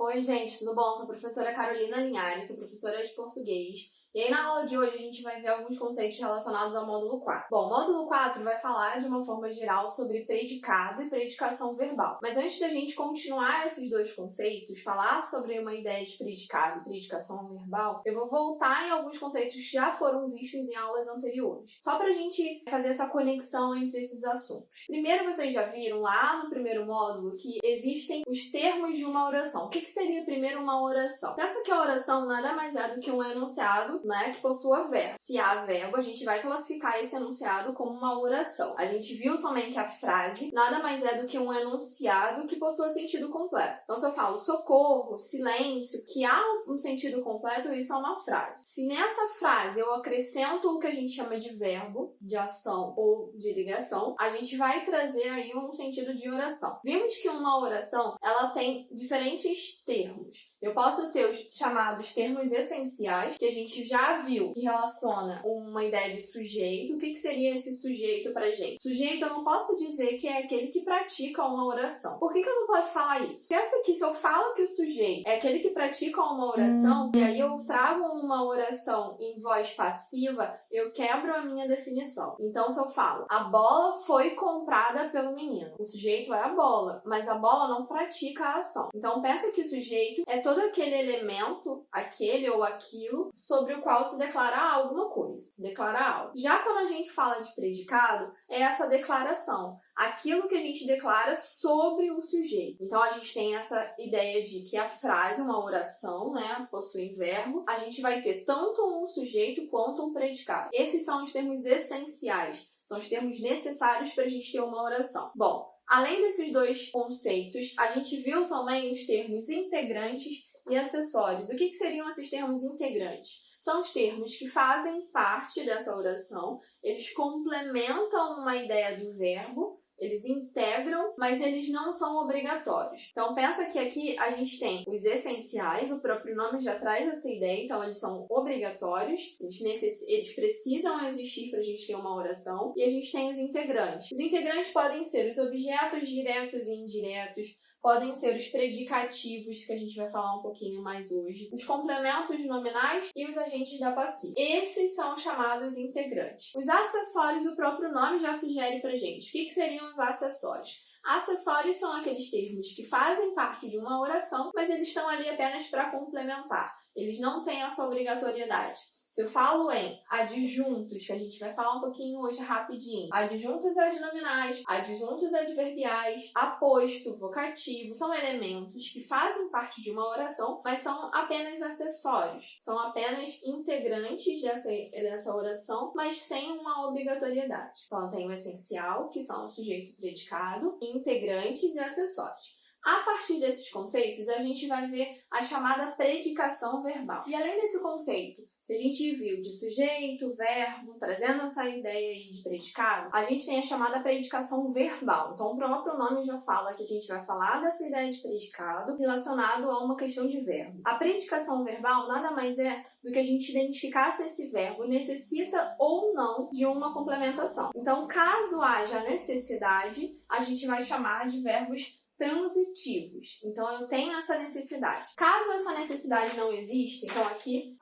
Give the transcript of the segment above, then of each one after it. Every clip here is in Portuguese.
Oi, gente, tudo bom? Sou a professora Carolina Linhares, sou professora de português. E aí, na aula de hoje, a gente vai ver alguns conceitos relacionados ao módulo 4. Bom, o módulo 4 vai falar de uma forma geral sobre predicado e predicação verbal. Mas antes da gente continuar esses dois conceitos, falar sobre uma ideia de predicado e predicação verbal, eu vou voltar em alguns conceitos que já foram vistos em aulas anteriores. Só pra gente fazer essa conexão entre esses assuntos. Primeiro, vocês já viram lá no primeiro módulo que existem os termos de uma oração. O que seria primeiro uma oração? Pensa que a oração nada mais é do que um enunciado, que possua verbo. Se há verbo, a gente vai classificar esse enunciado como uma oração. A gente viu também que a frase nada mais é do que um enunciado que possua sentido completo. Então, se eu falo socorro, silêncio, que há um sentido completo, isso é uma frase. Se nessa frase eu acrescento o que a gente chama de verbo, de ação ou de ligação, a gente vai trazer aí um sentido de oração. Vimos que uma oração, ela tem diferentes termos. Eu posso ter os chamados termos essenciais, que a gente já viu que relaciona uma ideia de sujeito. O que seria esse sujeito pra gente? Sujeito, eu não posso dizer que é aquele que pratica uma oração. Por que eu não posso falar isso? Pensa que se eu falo que o sujeito é aquele que pratica uma oração, e aí eu trago uma oração em voz passiva, eu quebro a minha definição. Então, se eu falo, a bola foi comprada pelo menino, o sujeito é a bola, mas a bola não pratica a ação. Então, pensa que o sujeito é todo aquele elemento, aquele ou aquilo, sobre o qual se declara alguma coisa, se declara algo. Já quando a gente fala de predicado, é essa declaração, aquilo que a gente declara sobre o sujeito. Então, a gente tem essa ideia de que a frase, uma oração, possui verbo, a gente vai ter tanto um sujeito quanto um predicado. Esses são os termos essenciais, são os termos necessários para a gente ter uma oração. Bom, além desses dois conceitos, a gente viu também os termos integrantes e acessórios. O que seriam esses termos integrantes? São os termos que fazem parte dessa oração, eles complementam uma ideia do verbo, eles integram, mas eles não são obrigatórios. Então, pensa que aqui a gente tem os essenciais, o próprio nome já traz essa ideia, então eles são obrigatórios, eles precisam existir para a gente ter uma oração, e a gente tem os integrantes. Os integrantes podem ser os objetos diretos e indiretos, podem ser os predicativos, que a gente vai falar um pouquinho mais hoje, os complementos nominais e os agentes da passiva. Esses são chamados integrantes. Os acessórios, o próprio nome já sugere pra gente. O que seriam os acessórios? Acessórios são aqueles termos que fazem parte de uma oração, mas eles estão ali apenas para complementar. Eles não têm essa obrigatoriedade. Se eu falo em adjuntos, que a gente vai falar um pouquinho hoje rapidinho, adjuntos adnominais, adjuntos adverbiais, aposto, vocativo, são elementos que fazem parte de uma oração, mas são apenas acessórios, são apenas integrantes dessa oração, mas sem uma obrigatoriedade. Então, eu tenho o essencial, que são o sujeito predicado, integrantes e acessórios. A partir desses conceitos, a gente vai ver a chamada predicação verbal. E além desse conceito que a gente viu de sujeito, verbo, trazendo essa ideia aí de predicado, a gente tem a chamada predicação verbal. Então, o próprio nome já fala que a gente vai falar dessa ideia de predicado relacionado a uma questão de verbo. A predicação verbal nada mais é do que a gente identificar se esse verbo necessita ou não de uma complementação. Então, caso haja necessidade, a gente vai chamar de verbos transitivos. Então, eu tenho essa necessidade. Caso essa necessidade não exista, então aqui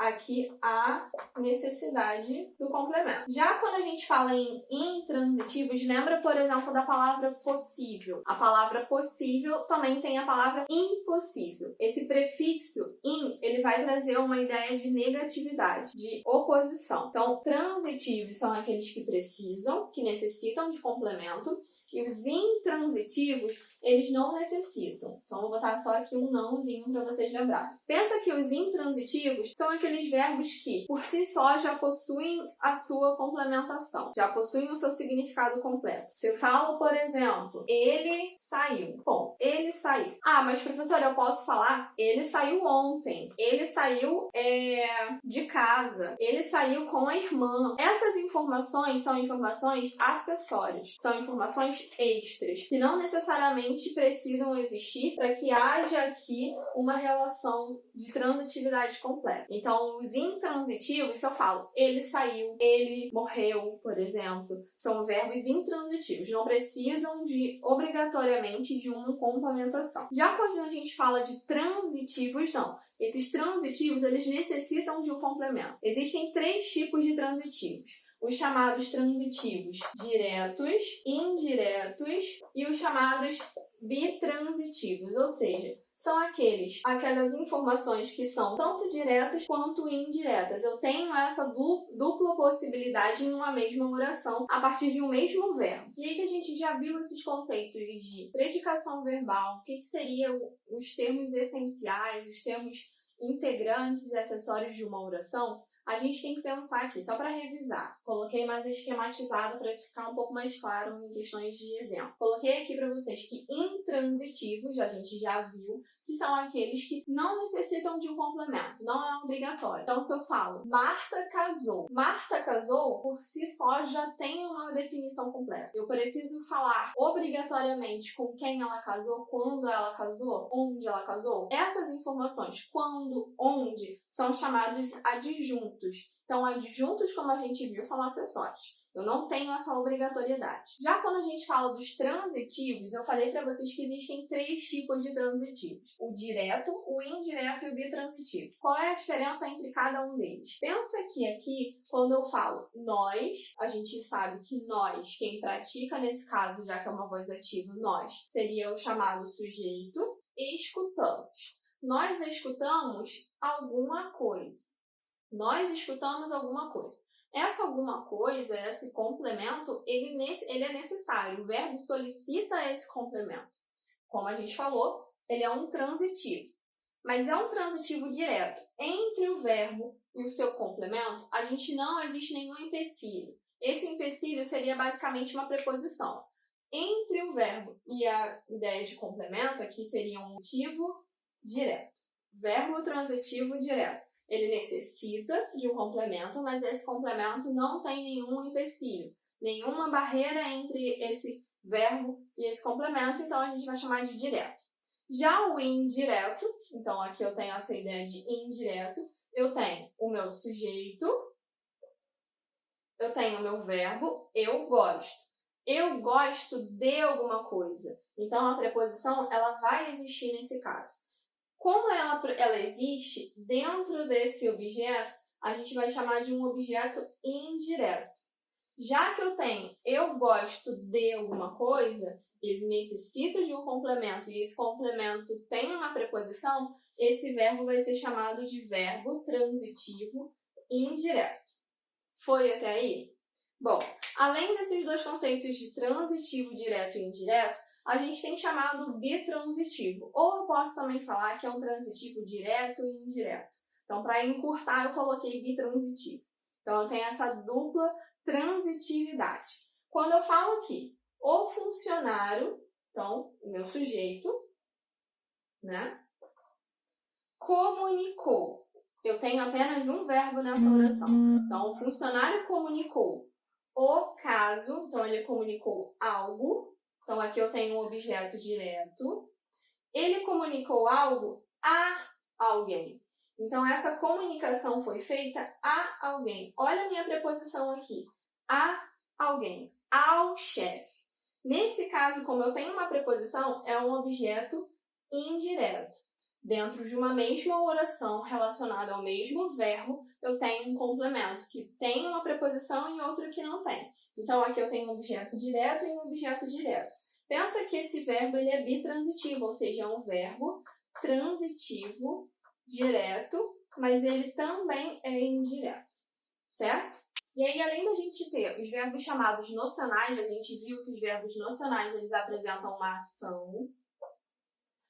há necessidade do complemento. Já quando a gente fala em intransitivos, lembra, por exemplo, da palavra possível. A palavra possível também tem a palavra impossível. Esse prefixo in, ele vai trazer uma ideia de negatividade, de oposição. Então, transitivos são aqueles que precisam, que necessitam de complemento, e os intransitivos, eles não necessitam. Então, vou botar só aqui um nãozinho para vocês lembrarem. Pensa que os intransitivos são aqueles verbos que, por si só, já possuem a sua complementação, já possuem o seu significado completo. Se eu falo, por exemplo, ele saiu. Bom, ele saiu. Ah, mas professora, eu posso falar, ele saiu ontem. Ele saiu de casa. Ele saiu com a irmã. Essas informações são informações acessórias. São informações extras, que não necessariamente necessariamente precisam existir para que haja aqui uma relação de transitividade completa. Então, os intransitivos, se eu falo ele saiu, ele morreu, por exemplo, são verbos intransitivos, não precisam obrigatoriamente de uma complementação. Já quando a gente fala de transitivos, não. Esses transitivos, eles necessitam de um complemento. Existem 3 tipos de transitivos. Os chamados transitivos diretos, indiretos e os chamados bitransitivos, ou seja, são aquelas informações que são tanto diretas quanto indiretas. Eu tenho essa dupla possibilidade em uma mesma oração a partir de um mesmo verbo. E aí que a gente já viu esses conceitos de predicação verbal, o que seriam os termos essenciais, os termos integrantes e acessórios de uma oração. A gente tem que pensar aqui, só para revisar. Coloquei mais esquematizado para isso ficar um pouco mais claro em questões de exemplo. Coloquei aqui para vocês que intransitivos, a gente já viu, que são aqueles que não necessitam de um complemento, não é obrigatório. Então, se eu falo Marta casou, por si só já tem uma definição completa. Eu preciso falar obrigatoriamente com quem ela casou, quando ela casou, onde ela casou. Essas informações, quando, onde, são chamados adjuntos. Então, adjuntos, como a gente viu, são acessórios. Eu não tenho essa obrigatoriedade. Já quando a gente fala dos transitivos, eu falei para vocês que existem 3 tipos de transitivos. O direto, o indireto e o bitransitivo. Qual é a diferença entre cada um deles? Pensa que aqui, quando eu falo nós, a gente sabe que nós, quem pratica nesse caso, já que é uma voz ativa, nós, seria o chamado sujeito, escutamos. Nós escutamos alguma coisa. Nós escutamos alguma coisa. Essa alguma coisa, esse complemento, ele é necessário. O verbo solicita esse complemento. Como a gente falou, ele é um transitivo. Mas é um transitivo direto. Entre o verbo e o seu complemento, não existe nenhum empecilho. Esse empecilho seria basicamente uma preposição. Entre o verbo e a ideia de complemento, aqui seria um motivo direto. Verbo transitivo direto. Ele necessita de um complemento, mas esse complemento não tem nenhum empecilho, nenhuma barreira entre esse verbo e esse complemento, então a gente vai chamar de direto. Já o indireto, então aqui eu tenho essa ideia de indireto, eu tenho o meu sujeito, eu tenho o meu verbo, eu gosto. Eu gosto de alguma coisa. Então a preposição ela vai existir nesse caso. Como ela existe dentro desse objeto, a gente vai chamar de um objeto indireto. Já que eu gosto de alguma coisa, ele necessita de um complemento e esse complemento tem uma preposição, esse verbo vai ser chamado de verbo transitivo indireto. Foi até aí? Bom, além desses 2 conceitos de transitivo direto e indireto, a gente tem chamado bitransitivo, ou eu posso também falar que é um transitivo direto e indireto. Então, para encurtar, eu coloquei bitransitivo. Então, eu tenho essa dupla transitividade. Quando eu falo aqui, o funcionário, então, o meu sujeito, né, comunicou. Eu tenho apenas um verbo nessa oração. Então, o funcionário comunicou o caso, então ele comunicou algo. Então, aqui eu tenho um objeto direto. Ele comunicou algo a alguém. Então, essa comunicação foi feita a alguém. Olha a minha preposição aqui. A alguém. Ao chefe. Nesse caso, como eu tenho uma preposição, é um objeto indireto. Dentro de uma mesma oração relacionada ao mesmo verbo, eu tenho um complemento que tem uma preposição e outro que não tem. Então, aqui eu tenho um objeto direto e um objeto direto. Pensa que esse verbo ele é bitransitivo, ou seja, é um verbo transitivo direto, mas ele também é indireto, certo? E aí, além da gente ter os verbos chamados nocionais, a gente viu que os verbos nocionais eles apresentam uma ação.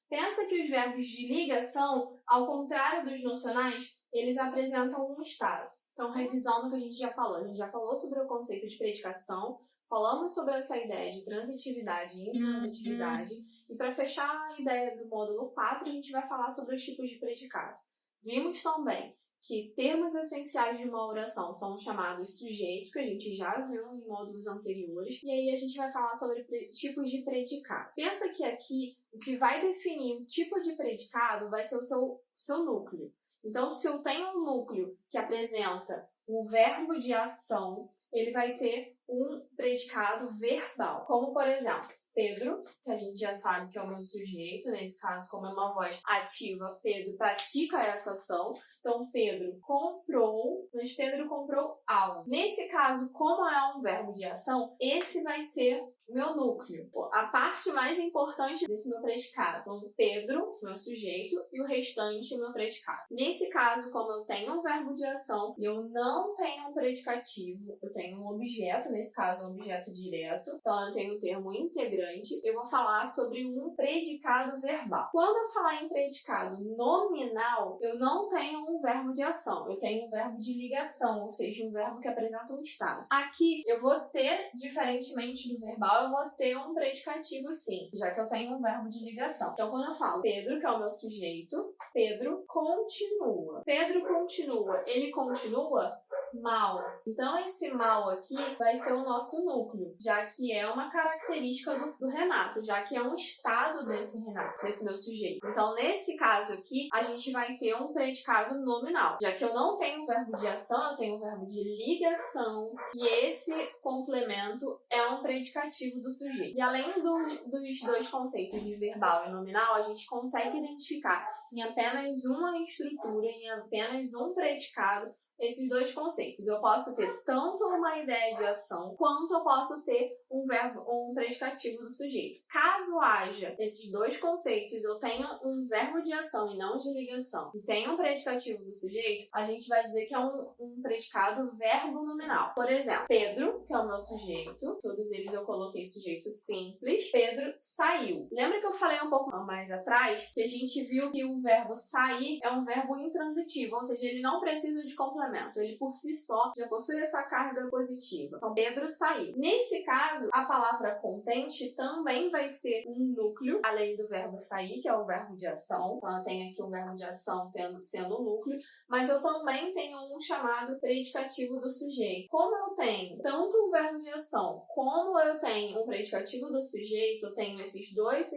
Pensa que os verbos de ligação, ao contrário dos nocionais, eles apresentam um estado. Então, revisando o que a gente já falou sobre o conceito de predicação, falamos sobre essa ideia de transitividade e intransitividade, e para fechar a ideia do módulo 4, a gente vai falar sobre os tipos de predicado. Vimos também que termos essenciais de uma oração são chamados sujeitos, que a gente já viu em módulos anteriores, e aí a gente vai falar sobre tipos de predicado. Pensa que aqui o que vai definir o tipo de predicado vai ser o seu núcleo. Então, se eu tenho um núcleo que apresenta um verbo de ação, ele vai ter um predicado verbal, como por exemplo, Pedro, que a gente já sabe que é o meu sujeito, nesse caso, como é uma voz ativa, Pedro pratica essa ação. Então, Pedro comprou, mas Pedro comprou algo. Nesse caso, como é um verbo de ação, esse vai ser meu núcleo, a parte mais importante desse meu predicado. Então, Pedro, meu sujeito, e o restante, meu predicado. Nesse caso, como eu tenho um verbo de ação e eu não tenho um predicativo, eu tenho um objeto, nesse caso, um objeto direto, então eu tenho o termo integrante, eu vou falar sobre um predicado verbal. Quando eu falar em predicado nominal, eu não tenho um verbo de ação, eu tenho um verbo de ligação, ou seja, um verbo que apresenta um estado. Aqui, eu vou ter, diferentemente do verbal, eu vou ter um predicativo sim, já que eu tenho um verbo de ligação. Então, quando eu falo Pedro, que é o meu sujeito, Pedro continua. Pedro continua. Ele continua mal. Então, esse mal aqui vai ser o nosso núcleo, já que é uma característica do Renato, já que é um estado desse Renato, desse meu sujeito. Então, nesse caso aqui, a gente vai ter um predicado nominal, já que eu não tenho um verbo de ação, eu tenho um verbo de ligação, e esse complemento é um predicativo do sujeito. E além dos dois conceitos de verbal e nominal, a gente consegue identificar em apenas uma estrutura, em apenas um predicado, esses dois conceitos. Eu posso ter tanto uma ideia de ação, quanto eu posso ter um predicativo do sujeito. Caso haja esses dois conceitos, eu tenho um verbo de ação e não de ligação, e tenho um predicativo do sujeito, a gente vai dizer que é um predicado verbo nominal. Por exemplo, Pedro, que é o meu sujeito, todos eles eu coloquei sujeito simples, Pedro saiu. Lembra que eu falei um pouco mais atrás que a gente viu que o verbo sair é um verbo intransitivo, ou seja, ele não precisa de complemento. Ele por si só já possui essa carga positiva. Então, Pedro saiu. Nesse caso, a palavra contente também vai ser um núcleo, além do verbo sair, que é o verbo de ação. Então, eu tenho aqui um verbo de ação sendo o núcleo, mas eu também tenho um chamado predicativo do sujeito. Como eu tenho tanto um verbo de ação, como eu tenho um predicativo do sujeito, eu tenho essas duas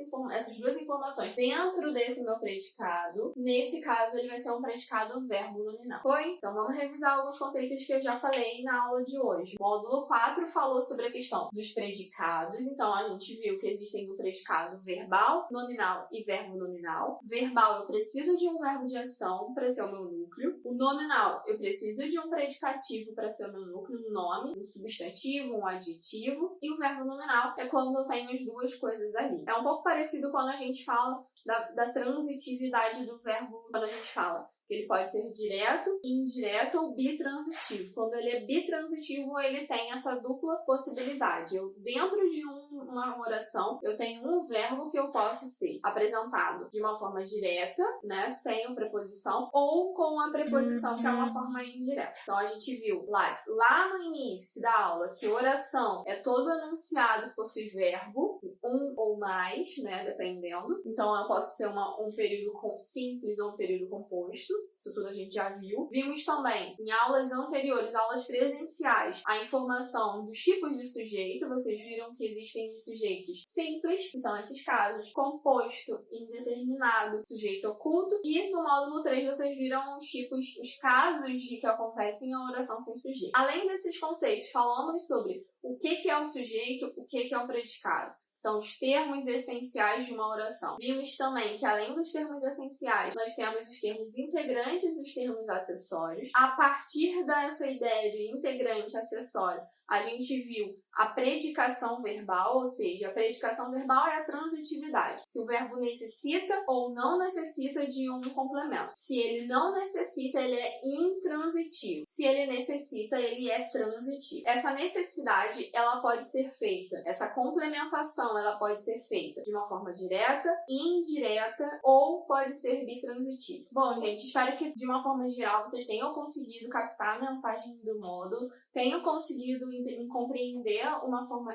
informações dentro desse meu predicado. Nesse caso, ele vai ser um predicado verbo nominal. Foi? Então, vamos revisar alguns conceitos que eu já falei na aula de hoje. O módulo 4 falou sobre a questão dos predicados. Então, a gente viu que existem o predicado verbal, nominal e verbo nominal. Verbal, eu preciso de um verbo de ação para ser o meu núcleo. O nominal, eu preciso de um predicativo para ser o meu núcleo, um nome, um substantivo, um adjetivo. E o verbo nominal é quando eu tenho as duas coisas ali. É um pouco parecido quando a gente fala da transitividade do verbo, quando a gente fala que ele pode ser direto, indireto ou bitransitivo. Quando ele é bitransitivo, ele tem essa dupla possibilidade. Dentro de uma oração, eu tenho um verbo que eu posso ser apresentado de uma forma direta, né, sem a preposição, ou com a preposição, que é uma forma indireta. Então, a gente viu lá no início da aula que oração é todo enunciado que possui verbo, um ou mais, né, dependendo. Então, eu posso ser um período simples ou um período composto. Isso tudo a gente já viu. Vimos também em aulas anteriores, aulas presenciais, a informação dos tipos de sujeito. Vocês viram que existem os sujeitos simples, que são esses casos, composto, indeterminado, sujeito oculto, e no módulo 3 vocês viram os casos de que acontecem a oração sem sujeito. Além desses conceitos, falamos sobre o que é um sujeito, o que é um predicado. São os termos essenciais de uma oração. Vimos também que, além dos termos essenciais, nós temos os termos integrantes e os termos acessórios. A partir dessa ideia de integrante e acessório, a gente viu a predicação verbal, ou seja, a predicação verbal é a transitividade. Se o verbo necessita ou não necessita de um complemento. Se ele não necessita, ele é intransitivo. Se ele necessita, ele é transitivo. Essa necessidade, ela pode ser feita. Essa complementação, ela pode ser feita de uma forma direta, indireta ou pode ser bitransitiva. Bom, gente, espero que de uma forma geral vocês tenham conseguido captar a mensagem do módulo, tenham conseguido compreender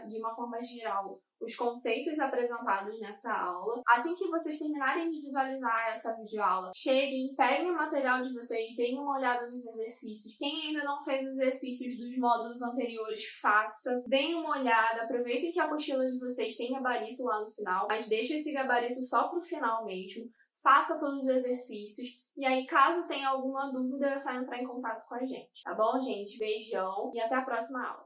de uma forma geral os conceitos apresentados nessa aula. Assim que vocês terminarem de visualizar essa videoaula, cheguem, peguem o material de vocês, deem uma olhada nos exercícios. Quem ainda não fez exercícios dos módulos anteriores, faça. Deem uma olhada, aproveitem que a apostila de vocês tem gabarito lá no final, mas deixe esse gabarito só pro final mesmo. Faça todos os exercícios. E aí, caso tenha alguma dúvida, é só entrar em contato com a gente. Tá bom, gente? Beijão e até a próxima aula.